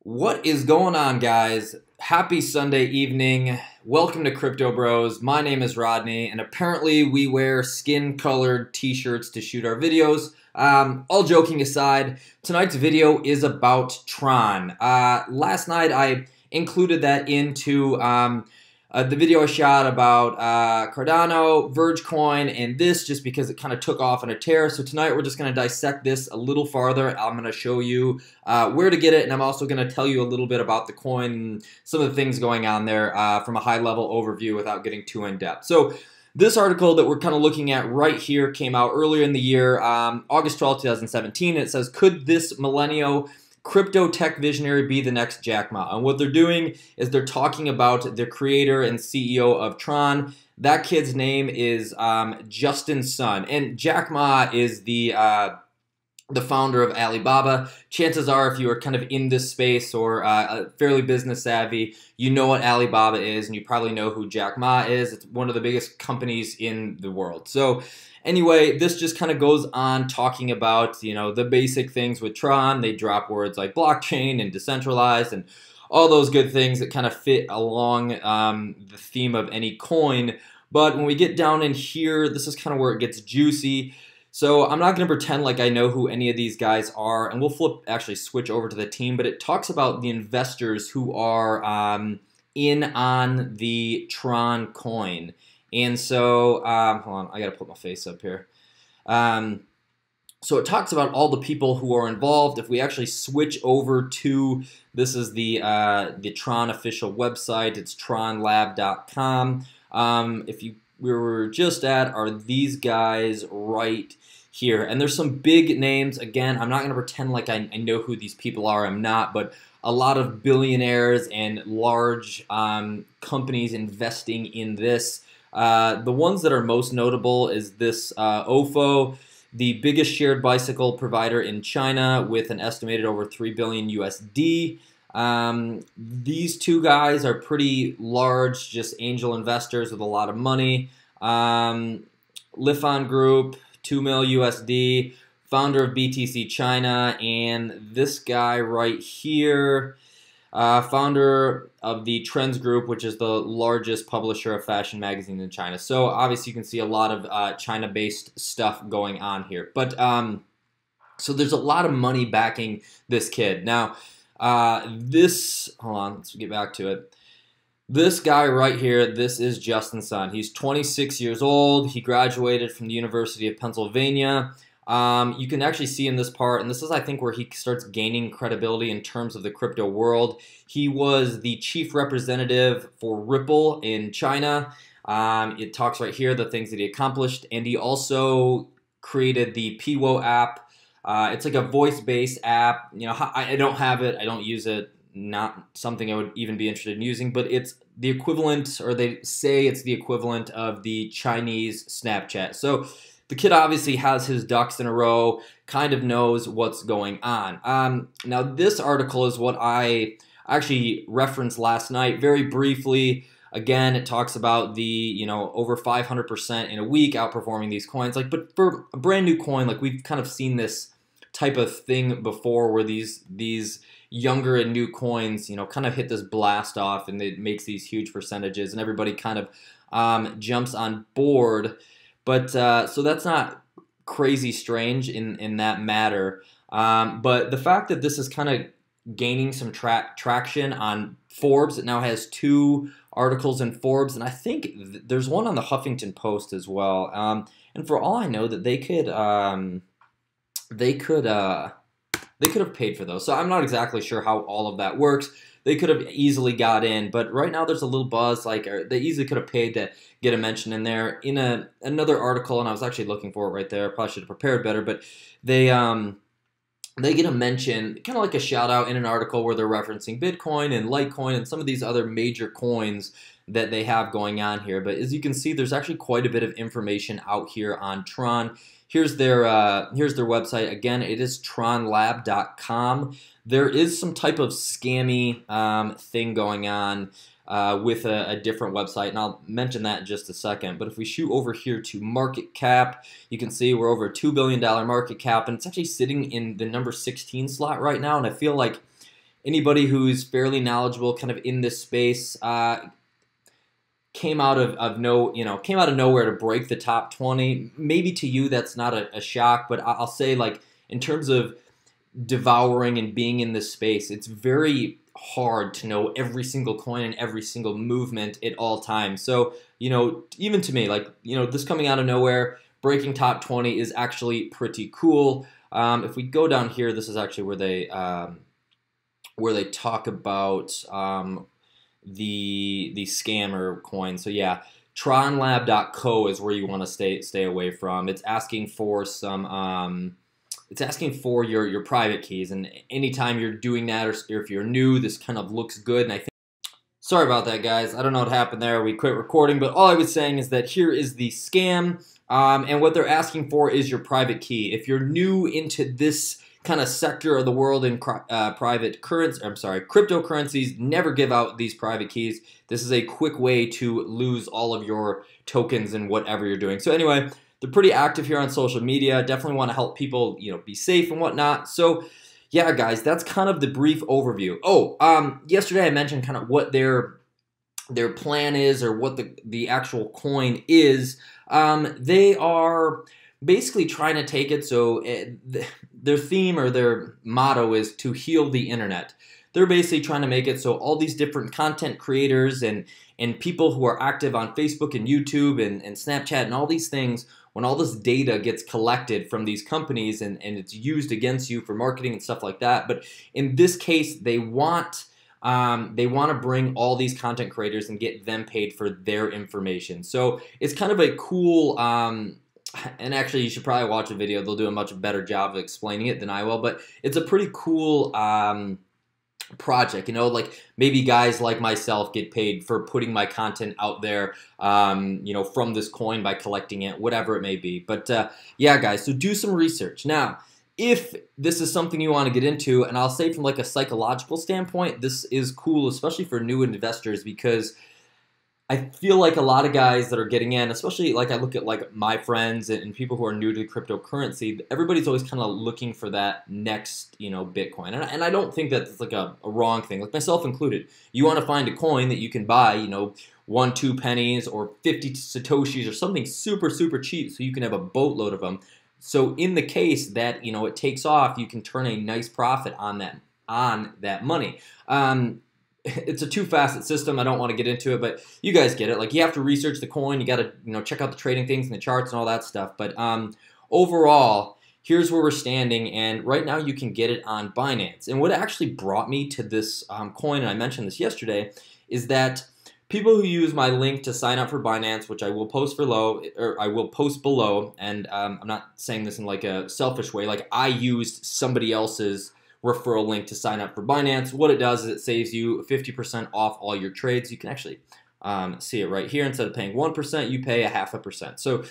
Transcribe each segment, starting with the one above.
What is going on, guys? Happy Sunday evening. Welcome to Crypto Bros. My name is Rodney, and apparently we wear skin-colored t-shirts to shoot our videos. All joking aside, tonight's video is about Tron. Last night I included that into the video I shot about Cardano, Verge Coin, and this just because it kind of took off on a tear. So tonight we're just going to dissect this a little farther. I'm going to show you where to get it, and I'm also going to tell you a little bit about the coin and some of the things going on there from a high-level overview without getting too in-depth. So this article that we're kind of looking at right here came out earlier in the year, August 12, 2017. It says, could this millennial crypto tech visionary be the next Jack Ma? And what they're doing is they're talking about the creator and CEO of Tron. That kid's name is Justin Sun, and Jack Ma is the founder of Alibaba. Chances are, if you are kind of in this space or fairly business savvy, you know what Alibaba is, and you probably know who Jack Ma is. It's one of the biggest companies in the world. So anyway, this just kind of goes on talking about, you know, the basic things with Tron. They drop words like blockchain and decentralized and all those good things that kind of fit along the theme of any coin. But when we get down in here, this is kind of where it gets juicy. So I'm not going to pretend like I know who any of these guys are, and we'll actually switch over to the team, but it talks about the investors who are in on the Tron coin. And so, hold on, I got to put my face up here. So it talks about all the people who are involved. If we actually switch over to, this is the Tron official website, it's tronlab.com. We were just at are these guys right here. And there's some big names. Again, I'm not going to pretend like I know who these people are. I'm not, but a lot of billionaires and large companies investing in this. The ones that are most notable is this OFO, the biggest shared bicycle provider in China with an estimated over 3 billion USD. These two guys are pretty large, just angel investors with a lot of money. Lifan Group, 2 mil USD, founder of BTC China, and this guy right here, founder of the Trends Group, which is the largest publisher of fashion magazines in China. So obviously you can see a lot of China-based stuff going on here. But so there's a lot of money backing this kid. Now, hold on, let's get back to it. This guy right here, this is Justin Sun. He's 26 years old. He graduated from the University of Pennsylvania. You can actually see in this part, and this is, I think, where he starts gaining credibility in terms of the crypto world. He was the chief representative for Ripple in China. It talks right here the things that he accomplished, and he also created the Piwo app. It's like a voice-based app. You know, I don't have it. I don't use it. Not something I would even be interested in using, but it's the equivalent, or they say it's the equivalent of the Chinese Snapchat. So the kid obviously has his ducks in a row, kind of knows what's going on. Now this article is what I actually referenced last night very briefly. Again, it talks about the, you know, over 500% in a week outperforming these coins. Like, but for a brand new coin, like we've kind of seen this type of thing before where these younger and new coins, you know, kind of hit this blast off and it makes these huge percentages and everybody kind of jumps on board. But so that's not crazy strange in that matter. But the fact that this is kind of gaining some traction on Forbes, it now has 2 articles in Forbes, and I think there's one on the Huffington Post as well. And for all I know, that they could have paid for those. So I'm not exactly sure how all of that works. They could have easily got in, but right now there's a little buzz. Like, they easily could have paid to get a mention in there. In another article, and I was actually looking for it right there. Probably should have prepared better, but they get a mention, kind of like a shout out in an article where they're referencing Bitcoin and Litecoin and some of these other major coins that they have going on here. But as you can see, there's actually quite a bit of information out here on Tron. Here's their website. Again, it is tronlab.com. There is some type of scammy thing going on with a different website, and I'll mention that in just a second. But if we shoot over here to market cap, you can see we're over a $2 billion market cap, and it's actually sitting in the number 16 slot right now, and I feel like anybody who's fairly knowledgeable kind of in this space came out of nowhere to break the top 20. Maybe to you that's not a shock, but I'll say, like, in terms of devouring and being in this space, it's very hard to know every single coin and every single movement at all times. So, even to me, like, this coming out of nowhere, breaking top 20 is actually pretty cool. If we go down here, this is actually where they talk about the scammer coin. So yeah, tronlab.co is where you want to stay away from. It's asking for some it's asking for your private keys, and anytime you're doing that, or if you're new, this kind of looks good. And I think, sorry about that, guys. I don't know what happened there. We quit recording, but all I was saying is that here is the scam, and what they're asking for is your private key. If you're new into this kind of sector of the world in cryptocurrencies, never give out these private keys. This is a quick way to lose all of your tokens and whatever you're doing. So anyway, they're pretty active here on social media. Definitely want to help people, be safe and whatnot. So yeah, guys, that's kind of the brief overview. Oh, yesterday I mentioned kind of what their plan is, or what the actual coin is. They are basically trying to take it, so their theme or their motto is to heal the internet. They're basically trying to make it so all these different content creators and people who are active on Facebook and YouTube and Snapchat and all these things, when all this data gets collected from these companies and it's used against you for marketing and stuff like that. But in this case, they want to bring all these content creators and get them paid for their information. So it's kind of a cool, and actually you should probably watch a video. They'll do a much better job of explaining it than I will, but it's a pretty cool project. Like maybe guys like myself get paid for putting my content out there, from this coin by collecting it, whatever it may be. But yeah, guys, so do some research. Now, if this is something you want to get into, and I'll say from like a psychological standpoint, this is cool, especially for new investors, because I feel like a lot of guys that are getting in, especially like I look at like my friends and people who are new to cryptocurrency, everybody's always kind of looking for that next, Bitcoin. And I don't think that's like a wrong thing, like myself included. You want to find a coin that you can buy, 1, 2 pennies or 50 Satoshis or something super, super cheap, so you can have a boatload of them. So in the case that, it takes off, you can turn a nice profit on that money. It's a two-facet system. I don't want to get into it, but you guys get it. Like, you have to research the coin. You got to, check out the trading things and the charts and all that stuff. But overall, here's where we're standing. And right now, you can get it on Binance. And what actually brought me to this coin, and I mentioned this yesterday, is that people who use my link to sign up for Binance, which I will post below, and I'm not saying this in like a selfish way. Like, I used somebody else's referral link to sign up for Binance. What it does is it saves you 50% off all your trades. You can actually see it right here. Instead of paying 1%, you pay 0.5%. So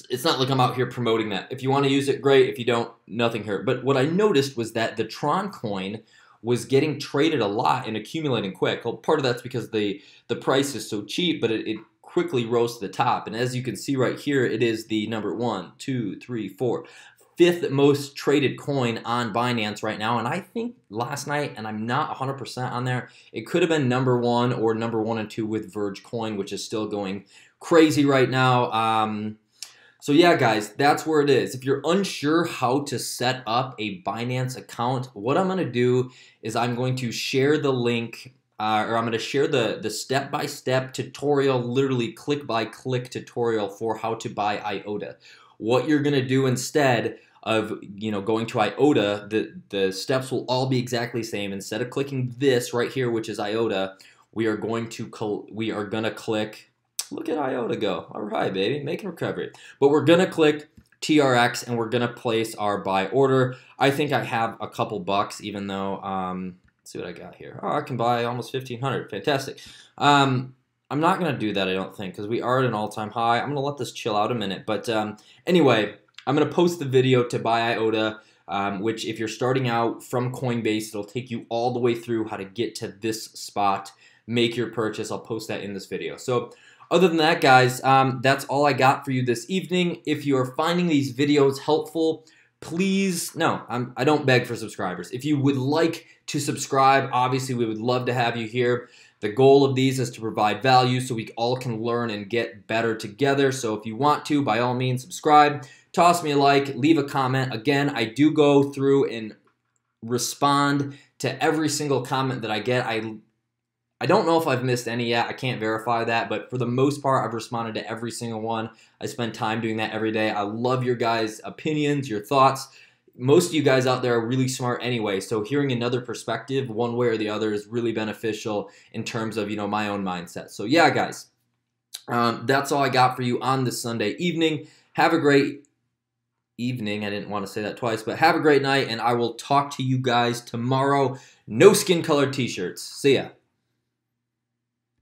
it's not like I'm out here promoting that. If you want to use it, great. If you don't, nothing hurt. But what I noticed was that the Tron Coin was getting traded a lot and accumulating quick. Well, part of that's because the price is so cheap, but it quickly rose to the top. And as you can see right here, it is the number 1, 2, 3, 4, 5th most traded coin on Binance right now. And I think last night, and I'm not 100% on there, it could have been number 1 or number 1 and 2 with Verge Coin, which is still going crazy right now. So yeah, guys, that's where it is. If you're unsure how to set up a Binance account, what I'm going to do is I'm going to share the link, or I'm going to share the step-by-step tutorial, literally click-by-click tutorial for how to buy IOTA. What you're going to do instead of going to IOTA, the steps will all be exactly the same. Instead of clicking this right here, which is IOTA, we are going to click. Look at IOTA go. All right, baby, making recovery. But we're gonna click TRX and we're gonna place our buy order. I think I have a couple bucks, even though let's see what I got here. Oh, I can buy almost 1,500. Fantastic. I'm not gonna do that, I don't think, because we are at an all-time high. I'm gonna let this chill out a minute. But anyway, I'm going to post the video to buy IOTA, which if you're starting out from Coinbase, it'll take you all the way through how to get to this spot, make your purchase. I'll post that in this video. So other than that, guys, that's all I got for you this evening. If you're finding these videos helpful, please, no, I don't beg for subscribers. If you would like to subscribe, obviously we would love to have you here. The goal of these is to provide value so we all can learn and get better together. So if you want to, by all means, subscribe, toss me a like, leave a comment. Again, I do go through and respond to every single comment that I get. I don't know if I've missed any yet. I can't verify that, but for the most part, I've responded to every single one. I spend time doing that every day. I love your guys' opinions, your thoughts. Most of you guys out there are really smart anyway, so hearing another perspective, one way or the other, is really beneficial in terms of, my own mindset. So yeah, guys, that's all I got for you on this Sunday evening. Have a great evening. I didn't want to say that twice, but have a great night, and I will talk to you guys tomorrow. No skin-colored t-shirts. See ya.